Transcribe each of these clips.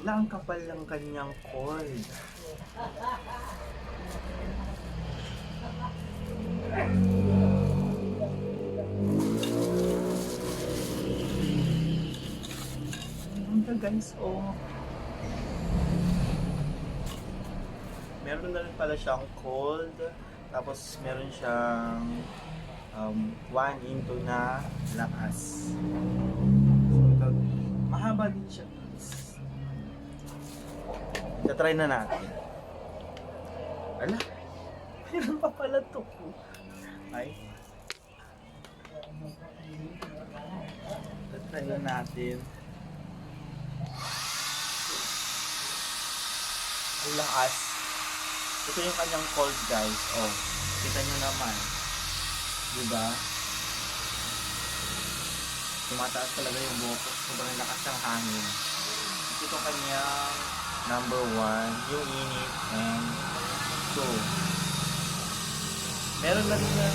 Ala, ang kapal ng kanyang cord. Ang guys, oh. Meron na rin pala siyang cold. Tapos meron siyang 1 into na lakas. So, mahaba din siya. Try na natin. Ala, meron pa pala to. Ay. Try na natin. Ang lakas. Ito yung kanyang cold, guys. Oh, kita nyo naman. Diba? Tumataas talaga yung buhok. Sobrang lakas ng hangin. Ito kanyang number 1, yung init, and 2. Meron na rin yung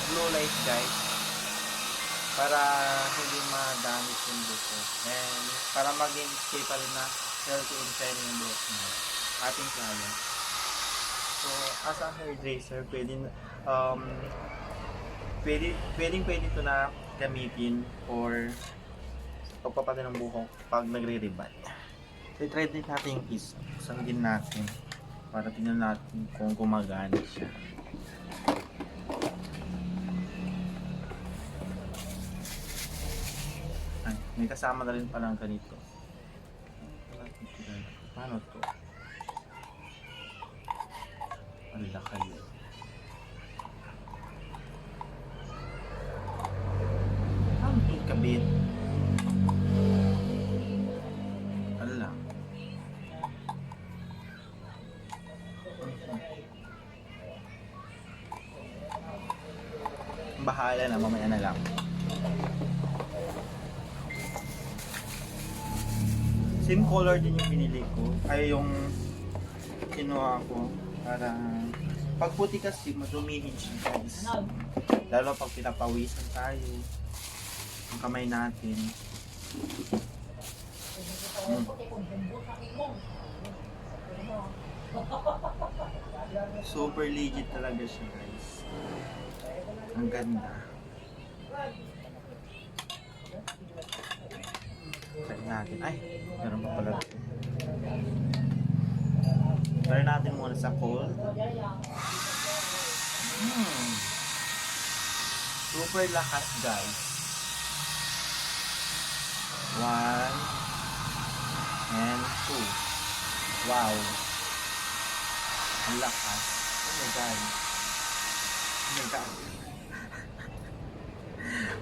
blue light, guys, para hindi ma-damage yung buhok. And para maging stay pa rin na healthy and shiny yung buhok mo. Ating client. So, as a hairdresser, pwedeng ito na gamitin for pagpapatin ng buhok pag nagre-reband. So, try din natin yung isa. Buksan din natin para tingnan natin kung gumagana siya. Ay, may kasama na rin palang ganito. Paano to? Ang laki. Ang kabit. Ala. Bahala na, mamaya na lang. Same color din yung pinili ko. Ay, yung kinuha ko. Para pag puti kasi madumihin siya, guys. Lalo pag pinapawisan tayo yung kamay natin. Super legit talaga siya, guys. Ang ganda. Try natin. Ay, meron pa pala. Try natin muna sa cold. Super lakas, guys. 1 and 2. Wow. Ang lakas. Oh my God. Oh my God.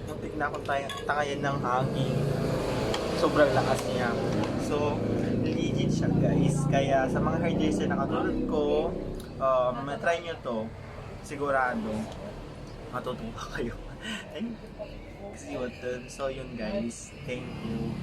Muntik na akong tangayin ng hangin. Sobrang lakas niya. So, legit siya, guys. Kaya sa mga hairdresser na katulad ko, try nyo to. Sigurado matutuwa kayo. Kasi what. So yun, guys. Thank you.